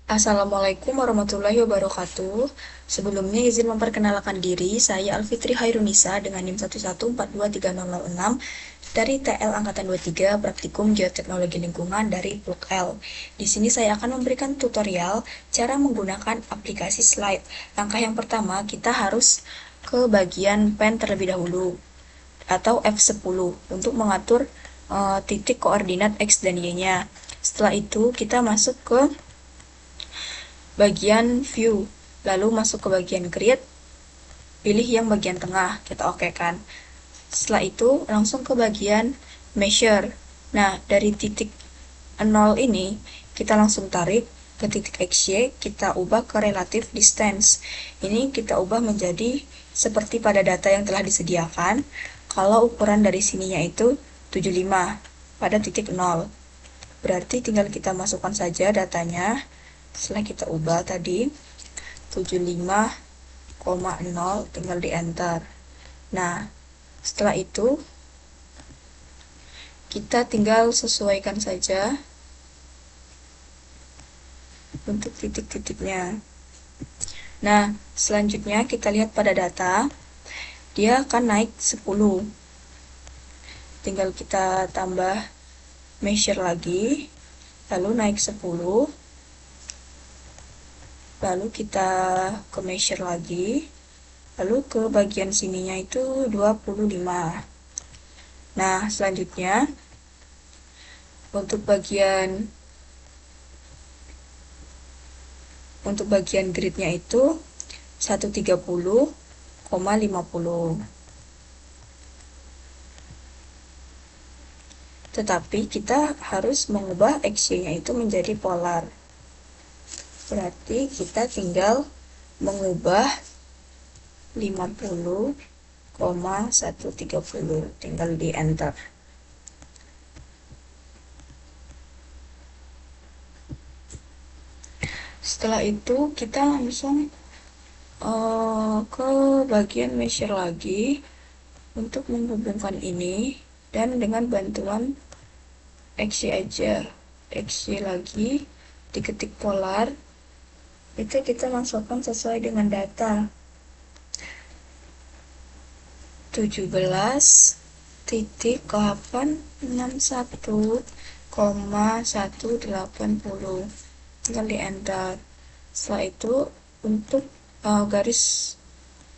Assalamualaikum warahmatullahi wabarakatuh. Sebelumnya izin memperkenalkan diri, saya Alfitri Hairunisa dengan NIM 1142306 dari TL Angkatan 23 Praktikum Geoteknologi Lingkungan dari PLUK L. Di sini saya akan memberikan tutorial cara menggunakan aplikasi slide. Langkah yang pertama, kita harus ke bagian pen terlebih dahulu atau F10 untuk mengatur titik koordinat X dan Y-nya. Setelah itu, kita masuk ke bagian view, lalu masuk ke bagian grid, pilih yang bagian tengah, kita oke kan. Setelah itu langsung ke bagian measure. Nah, dari titik 0 ini kita langsung tarik ke titik XY, kita ubah ke relative distance. Ini kita ubah menjadi seperti pada data yang telah disediakan. Kalau ukuran dari sininya itu 75 pada titik 0. Berarti tinggal kita masukkan saja datanya. Setelah kita ubah tadi 75,0, tinggal di enter. Nah, setelah itu kita tinggal sesuaikan saja untuk titik-titiknya. Nah, selanjutnya kita lihat pada data, dia akan naik 10. Tinggal kita tambah measure lagi, lalu naik 10. Lalu kita ke measure lagi, lalu ke bagian sininya itu 25. Nah, selanjutnya untuk bagian gridnya itu 130,50. Tetapi kita harus mengubah XY-nya itu menjadi polar. Berarti kita tinggal mengubah 50,130, tinggal di enter. Setelah itu kita langsung ke bagian measure lagi untuk menghubungkan ini, dan dengan bantuan XY aja, XY lagi, diketik polar, itu kita masukkan sesuai dengan data 17.861,180, tinggal di enter. Setelah itu untuk garis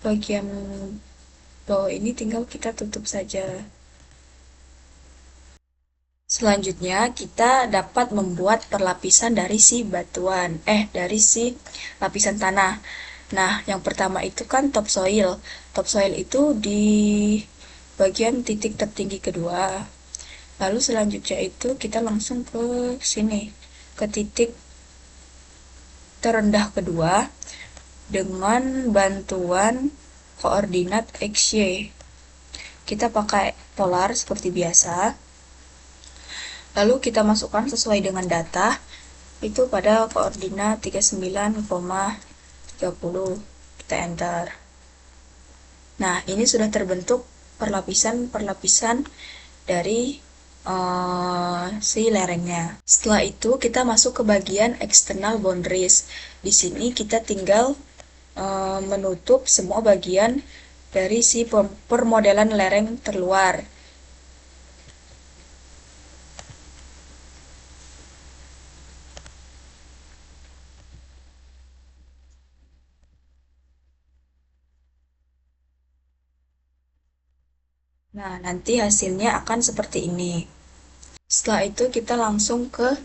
bagian bawah ini tinggal kita tutup saja. Selanjutnya kita dapat membuat perlapisan dari si batuan, dari si lapisan tanah. Nah, yang pertama itu kan topsoil. Topsoil itu di bagian titik tertinggi kedua. Lalu selanjutnya itu kita langsung ke sini, ke titik terendah kedua dengan bantuan koordinat XY. Kita pakai polar seperti biasa. Lalu kita masukkan sesuai dengan data itu pada koordinat 39,30, kita enter. Nah, ini sudah terbentuk perlapisan-perlapisan dari si lerengnya. Setelah itu kita masuk ke bagian external boundaries. Di sini kita tinggal menutup semua bagian dari si permodelan lereng terluar. Nah, nanti hasilnya akan seperti ini. Setelah itu kita langsung ke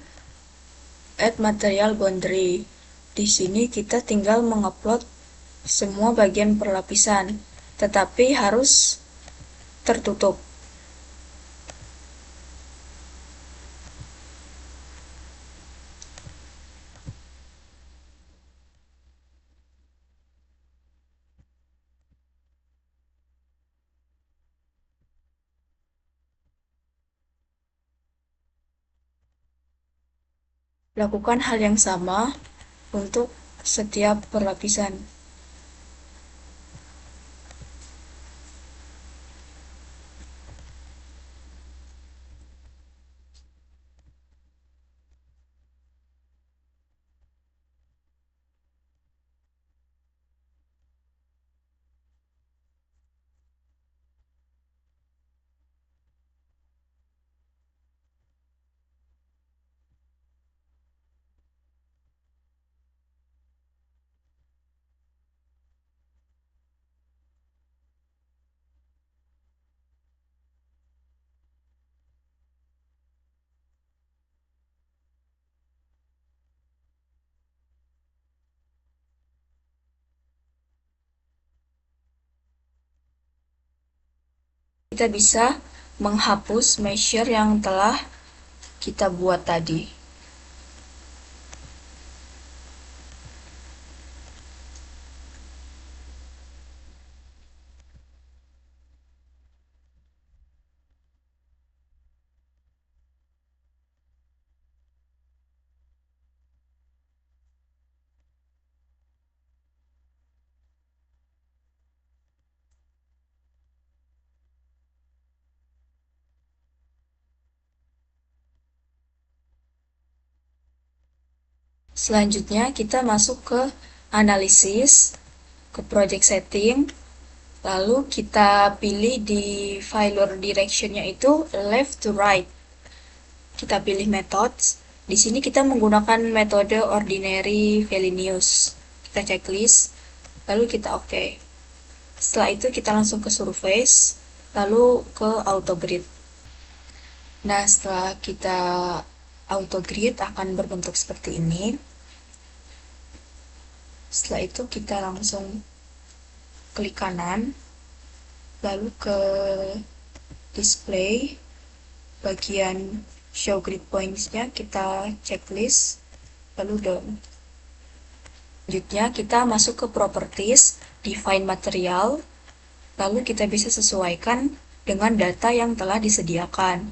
add material boundary. Di sini kita tinggal mengupload semua bagian perlapisan, tetapi harus tertutup. Lakukan hal yang sama untuk setiap perlapisan. kita bisa menghapus measure yang telah kita buat tadi. Selanjutnya kita masuk ke analisis, ke project setting, lalu kita pilih di failure direction-nya itu left to right. Kita pilih methods. Di sini kita menggunakan metode ordinary Valenius. Kita checklist, lalu kita oke. Setelah itu kita langsung ke surface, lalu ke auto grid. Nah, setelah kita auto grid akan berbentuk seperti ini. Setelah itu kita langsung klik kanan, lalu ke display, bagian show grid points-nya kita checklist, lalu done. Selanjutnya kita masuk ke properties, define material, lalu kita bisa sesuaikan dengan data yang telah disediakan.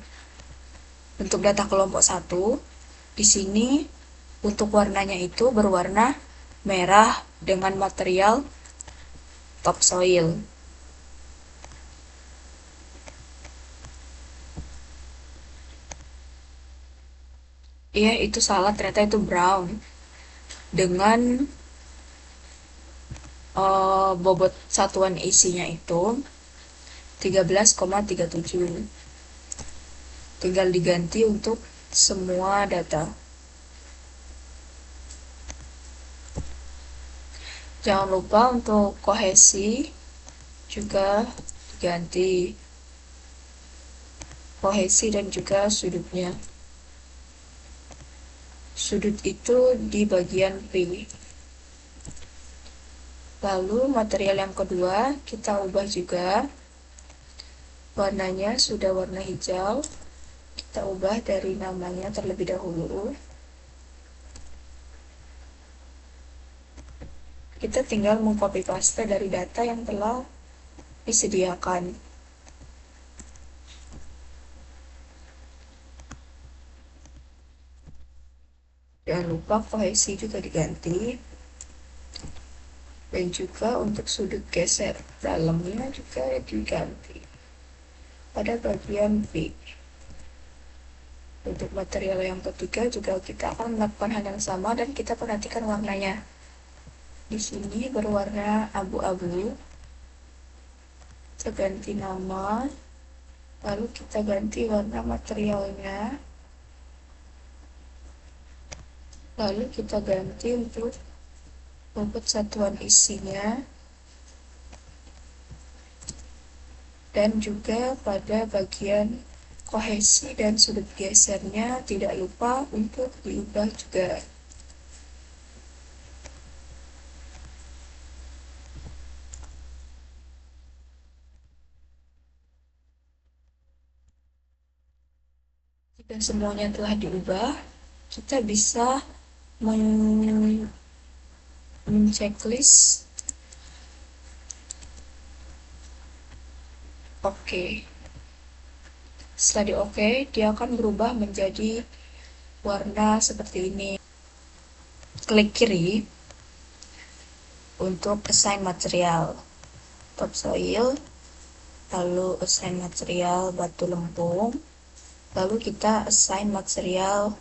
Untuk data kelompok 1, di sini untuk warnanya itu berwarna merah dengan material topsoil. Iya, itu salah, ternyata itu brown. Dengan bobot satuan isinya itu 13,37. Tinggal diganti untuk semua data. Jangan lupa untuk kohesi juga diganti. Kohesi dan juga sudutnya. Sudut itu di bagian P. Lalu material yang kedua kita ubah juga. Warnanya sudah warna hijau. Kita ubah dari namanya terlebih dahulu. Kita tinggal mengcopy paste dari data yang telah disediakan. Jangan lupa kohesi juga diganti. Dan juga untuk sudut geser dalamnya juga diganti pada bagian B. Untuk material yang ketiga juga kita akan melakukan hal yang sama dan kita perhatikan warnanya. Di sini berwarna abu-abu. Kita ganti nama, lalu kita ganti warna materialnya, lalu kita ganti untuk bobot satuan isinya, dan juga pada bagian kohesi dan sudut gesernya tidak lupa untuk diubah juga. Jika semuanya telah diubah, kita bisa men-checklist oke. Setelah di oke, dia akan berubah menjadi warna seperti ini. Klik kiri untuk assign material topsoil, lalu assign material batu lempung, lalu kita assign material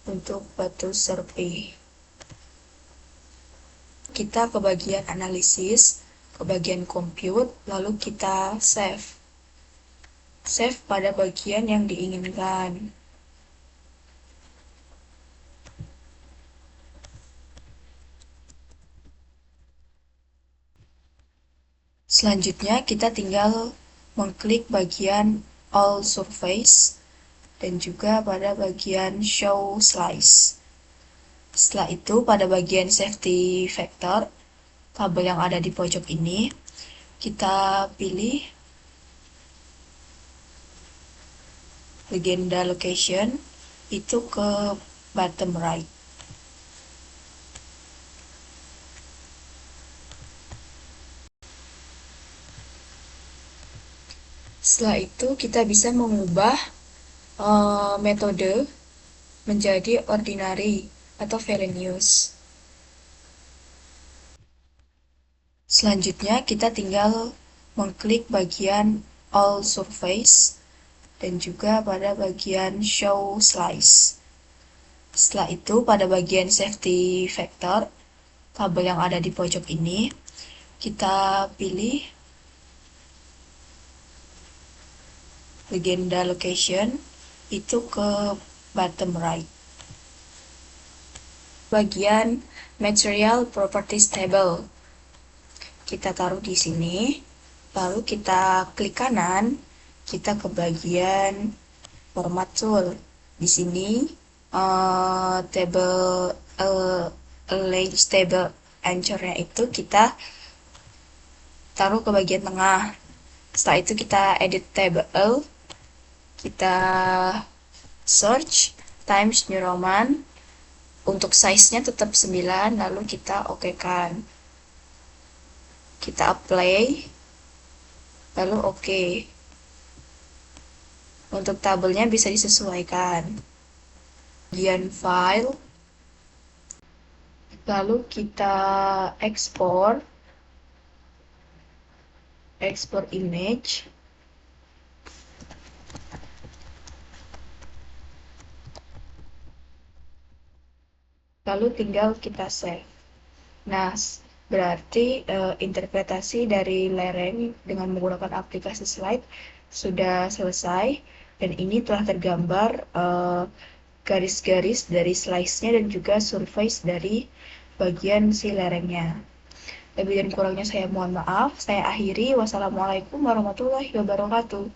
untuk batu serpi. Kita ke bagian analisis, ke bagian compute, lalu kita save pada bagian yang diinginkan. Selanjutnya kita tinggal mengklik bagian all surface dan juga pada bagian show slice. Setelah itu pada bagian safety factor, tabel yang ada di pojok ini, kita pilih legenda location itu ke bottom right. Setelah itu kita bisa mengubah metode menjadi ordinary atau Frobenius. Selanjutnya kita tinggal mengklik bagian All Surface dan juga pada bagian Show Slice. Setelah itu pada bagian Safety Factor, tabel yang ada di pojok ini, kita pilih legenda location itu ke bottom right. Bagian Material Properties Table kita taruh di sini, lalu kita klik kanan, kita ke bagian Format Tool. Di sini table Arrange Table Anchor-nya itu kita taruh ke bagian tengah. Setelah itu kita edit table, kita search Times New Roman, untuk size-nya tetap 9, lalu kita oke-kan. Kita apply, lalu oke. Untuk tabelnya bisa disesuaikan. Bagian file, lalu kita ekspor image. Lalu tinggal kita save. Nah, berarti interpretasi dari lereng dengan menggunakan aplikasi slide sudah selesai, dan ini telah tergambar garis-garis dari slice-nya dan juga surface dari bagian si lerengnya. Lebih dan kurangnya saya mohon maaf. Saya akhiri. Wassalamualaikum warahmatullahi wabarakatuh.